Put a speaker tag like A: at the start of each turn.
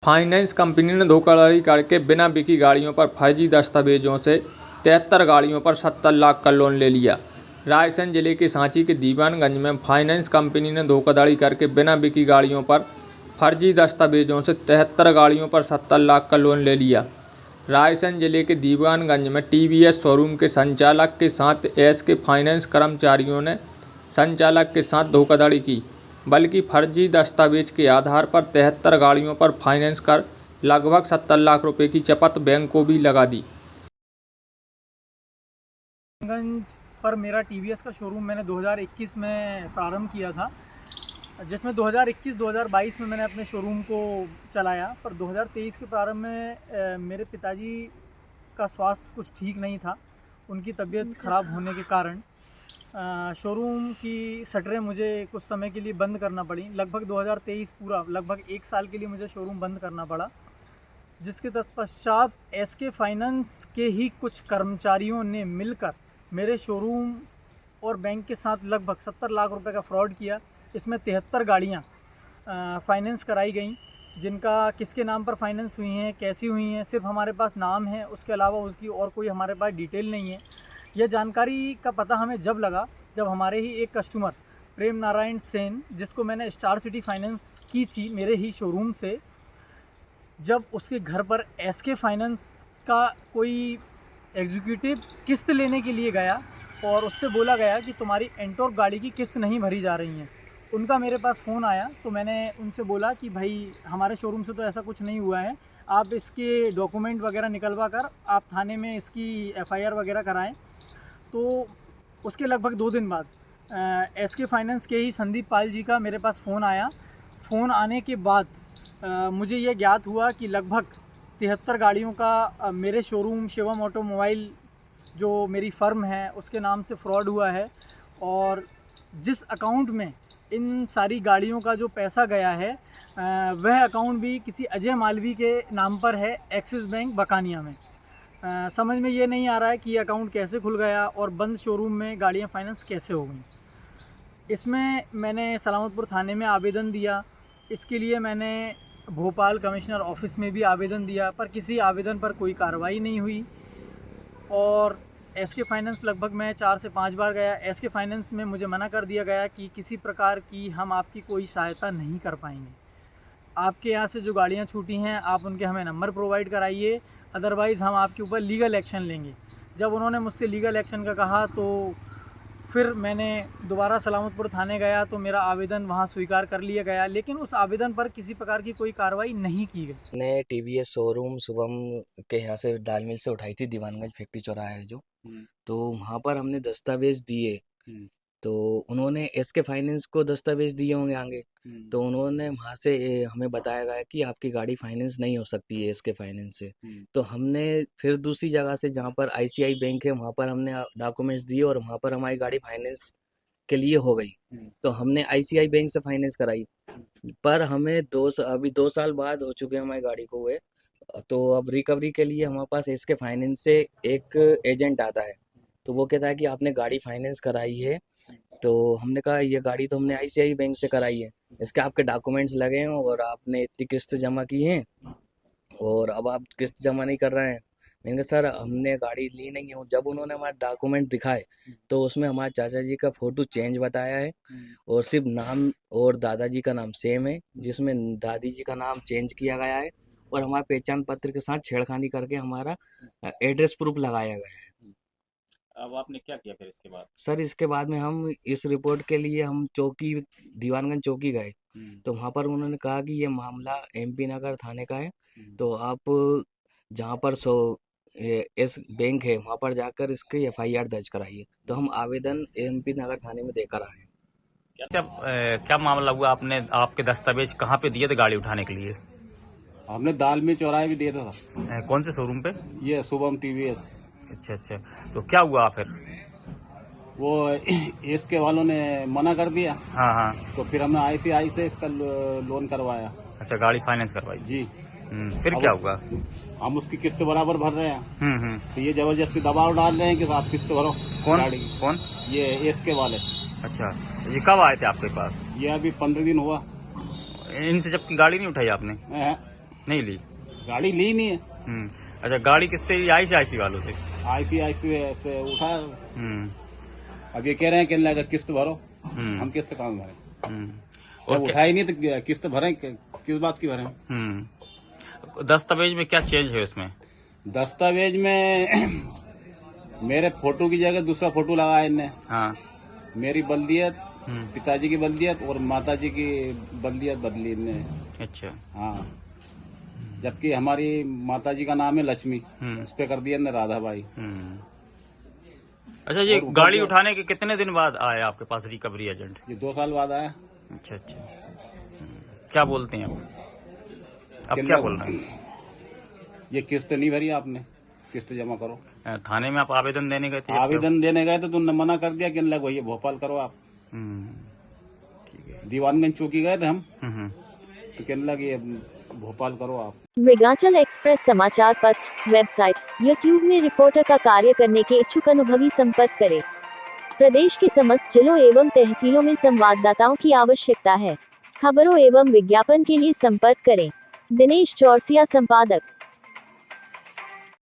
A: Finance company ने धोखाधड़ी करके बिना बिकी गाड़ियों पर फर्जी दस्तावेजों से 73 गाड़ियों पर 70 लाख का लोन ले लिया। रायसेन जिले के सांची के दीवानगंज में फाइनेंस कंपनी ने धोखाधड़ी करके बिना बिकी गाड़ियों पर फर्जी दस्तावेजों से 73 गाड़ियों पर 70 लाख का लोन ले लिया। रायसेन जिले के दीवानगंज में टीवीएस शोरूम के संचालक के साथ एसके फाइनेंस कर्मचारियों ने संचालक के साथ धोखाधड़ी की, बल्कि फर्जी दस्तावेज के आधार पर 73 गाड़ियों पर फाइनेंस कर लगभग 70 लाख रुपए की चपत बैंक को भी लगा दी।
B: गंज पर मेरा टीवीएस का शोरूम मैंने 2021 में प्रारंभ किया था, जिसमें 2021-2022 में मैंने अपने शोरूम को चलाया। पर 2023 के प्रारंभ में मेरे पिताजी का स्वास्थ्य कुछ ठीक नहीं था। उनकी तबीयत ख़राब होने के कारण शोरूम की शटरें मुझे कुछ समय के लिए बंद करना पड़ी। लगभग 2023 पूरा लगभग 1 साल के लिए मुझे शोरूम बंद करना पड़ा, जिसके तत्पश्चात एसके फाइनेंस के ही कुछ कर्मचारियों ने मिलकर मेरे शोरूम और बैंक के साथ लगभग 70 लाख रुपए का फ्रॉड किया। इसमें 73 गाड़ियाँ फाइनेंस कराई गई, जिनका किसके नाम पर फाइनेंस हुई हैं, कैसी हुई हैं, सिर्फ हमारे पास नाम है, उसके अलावा उसकी और कोई हमारे पास डिटेल नहीं है। यह जानकारी का पता हमें जब लगा जब हमारे ही एक कस्टमर प्रेम नारायण सेन, जिसको मैंने स्टार सिटी फाइनेंस की थी मेरे ही शोरूम से, जब उसके घर पर एसके फाइनेंस का कोई एग्जीक्यूटिव किस्त लेने के लिए गया और उससे बोला गया कि तुम्हारी एंटोर्क गाड़ी की किस्त नहीं भरी जा रही है। उनका मेरे पास फ़ोन आया तो मैंने उनसे बोला कि भाई हमारे शोरूम से तो ऐसा कुछ नहीं हुआ है, आप इसके डॉक्यूमेंट वगैरह निकलवा कर आप थाने में इसकी एफआईआर वगैरह कराएं। तो उसके लगभग 2 दिन बाद एसके फाइनेंस के ही संदीप पाल जी का मेरे पास फ़ोन आया। फ़ोन आने के बाद मुझे ये ज्ञात हुआ कि लगभग 73 गाड़ियों का मेरे शोरूम शिवम ऑटोमोबाइल जो मेरी फ़र्म है उसके नाम से फ्रॉड हुआ है, और जिस अकाउंट में इन सारी गाड़ियों का जो पैसा गया है वह अकाउंट भी किसी अजय मालवी के नाम पर है, एक्सिस बैंक बकानिया में। समझ में ये नहीं आ रहा है कि ये अकाउंट कैसे खुल गया और बंद शोरूम में गाड़ियाँ फाइनेंस कैसे हो गई। इसमें मैंने सलामतपुर थाने में आवेदन दिया। इसके लिए मैंने भोपाल कमिश्नर ऑफिस में भी आवेदन दिया, पर किसी आवेदन पर कोई कार्रवाई नहीं हुई। और एसके फाइनेंस लगभग मैं 4 से 5 बार गया। एसके फाइनेंस में मुझे मना कर दिया गया कि किसी प्रकार की हम आपकी कोई सहायता नहीं कर पाएंगे। आपके यहाँ से जो गाड़ियाँ छूटी हैं आप उनके हमें नंबर प्रोवाइड कराइए, अदरवाइज़ हम आपके ऊपर लीगल एक्शन लेंगे। जब उन्होंने मुझसे लीगल एक्शन का कहा तो फिर मैंने दोबारा सलामतपुर थाने गया तो मेरा आवेदन वहां स्वीकार कर लिया गया, लेकिन उस आवेदन पर किसी प्रकार की कोई कार्रवाई नहीं की गई।
C: ने टीवीएस शोरूम शुभम के यहाँ से दाल मिल से उठाई थी, दीवानगंज फैक्ट्री चौराहा है जो, तो वहाँ पर हमने दस्तावेज दिए। तो उन्होंने एसके फाइनेंस को दस्तावेज दिए होंगे आगे, तो उन्होंने वहाँ से हमें बताया गया कि आपकी गाड़ी फाइनेंस नहीं हो सकती है एसके फाइनेंस से। तो हमने फिर दूसरी जगह से जहाँ पर आईसीआई बैंक है वहाँ पर हमने डॉक्यूमेंट्स दिए और वहाँ पर हमारी गाड़ी फाइनेंस के लिए हो गई। तो हमने आईसीआई बैंक से फाइनेंस कराई, पर हमें अभी 2 साल बाद हो चुके हैं हमारी गाड़ी को हुए। तो अब रिकवरी के लिए हमारे पास इसके फाइनेंस से एक एजेंट आता है, तो वो कहता है कि आपने गाड़ी फाइनेंस कराई है। तो हमने कहा ये गाड़ी तो हमने आईसीआई बैंक से कराई है, इसके आपके डॉक्यूमेंट्स लगे हैं और आपने इतनी किस्त जमा की है और अब आप किस्त जमा नहीं कर रहे हैं। मैंने कहा सर हमने गाड़ी ली नहीं है। जब उन्होंने हमारे डॉक्यूमेंट दिखाए तो उसमें हमारे चाचा जी का फ़ोटो चेंज बताया है और सिर्फ नाम और दादाजी का नाम सेम है, जिसमें दादी जी का नाम चेंज किया गया है और हमारे पहचान पत्र के साथ छेड़खानी करके हमारा एड्रेस प्रूफ लगाया गया है।
D: अब आपने क्या किया फिर इसके बाद?
C: सर इसके बाद में हम इस रिपोर्ट के लिए हम चौकी दीवानगंज चौकी गए, तो वहाँ पर उन्होंने कहा कि ये मामला एमपी नगर थाने का है, तो आप जहाँ पर इस बैंक है वहाँ पर जाकर इसकी एफआईआर दर्ज कराइए। तो हम आवेदन एमपी नगर थाने में देकर आए हैं।
D: क्या मामला हुआ? आपने आपके दस्तावेज कहाँ पे दिए थे गाड़ी उठाने के लिए?
E: हमने दाल में चौराहे भी दिया था।
D: कौन से शोरूम पे?
E: ये शुभम टीवीएस।
D: अच्छा, तो क्या हुआ फिर?
E: वो इसके वालों ने मना कर दिया।
D: हाँ।
E: तो फिर हमने आईसीआई से इसका लोन करवाया।
D: अच्छा, गाड़ी फाइनेंस करवाई
E: जी।
D: फिर क्या हुआ?
E: हम उसकी किस्त बराबर भर रहे हैं। तो ये जबरदस्ती दबाव डाल रहे हैं कि आप किस्त भरो।
D: कौन
E: गाड़ी की।
D: कौन?
E: ये इसके वाले।
D: अच्छा, ये कब आए थे आपके पास?
E: ये अभी 15 दिन हुआ।
D: इनसे जबकि गाड़ी नहीं उठाई आपने? नहीं ली।
E: गाड़ी ली नहीं है।
D: अच्छा, गाड़ी किससे ली? ICICI वालों से?
E: ICICI से उठाया।
D: हम्म
E: अब ये कह रहे हैं कि लगा किस्त भरो।
D: हम्म
E: हम किस्त कहाँ भरें?
D: हम्म।
E: जब
D: और क्या?
E: उठाई नहीं तो किस्त भरें? किस बात की भरें?
D: दस्तावेज में क्या चेंज है उसमें?
E: दस्तावेज में मेरे फोटो की जगह दूसरा फोटो लगाया इनने।
D: हाँ।
E: मेरी बल्दियत,
D: हम्म।
E: पिताजी की बल्दियत और माताजी की बल्दियत बदली इनने।
D: अच्छा।
E: हाँ, जबकि हमारी माताजी का नाम है लक्ष्मी, उस पे कर दिया इनने राधाबाई।
D: अच्छा, ये
E: और ऊपर
D: गाड़ी
E: जो-
D: उठाने के कितने दिन बाद आया आपके पास रिकवरी एजेंट?
E: ये 2 साल बाद आया।
D: अच्छा अच्छा। क्या बोलते हैं अब क्या
E: कितना-
D: बोल रहे हैं?
E: ये किस्त नहीं भरी आपने, किस्त जमा करो।
D: थाने में आप आवेदन देने गए थे? जब
E: आवेदन देने गए तो तुमने मना कर दिया कि लग भैया भोपाल करो आप।
D: ठीक है।
E: दीवानगंज चौकी गए थे हम,
D: हम्म।
E: तो कहने लगे ये भोपाल करो आप।
F: मृगांचल एक्सप्रेस समाचार पत्र, वेबसाइट, यूट्यूब में रिपोर्टर का कार्य करने के इच्छुक अनुभवी संपर्क करें। प्रदेश के समस्त जिलों एवं तहसीलों में संवाददाताओं की आवश्यकता है। खबरों एवं विज्ञापन के लिए संपर्क करें। दिनेश चौरसिया, संपादक।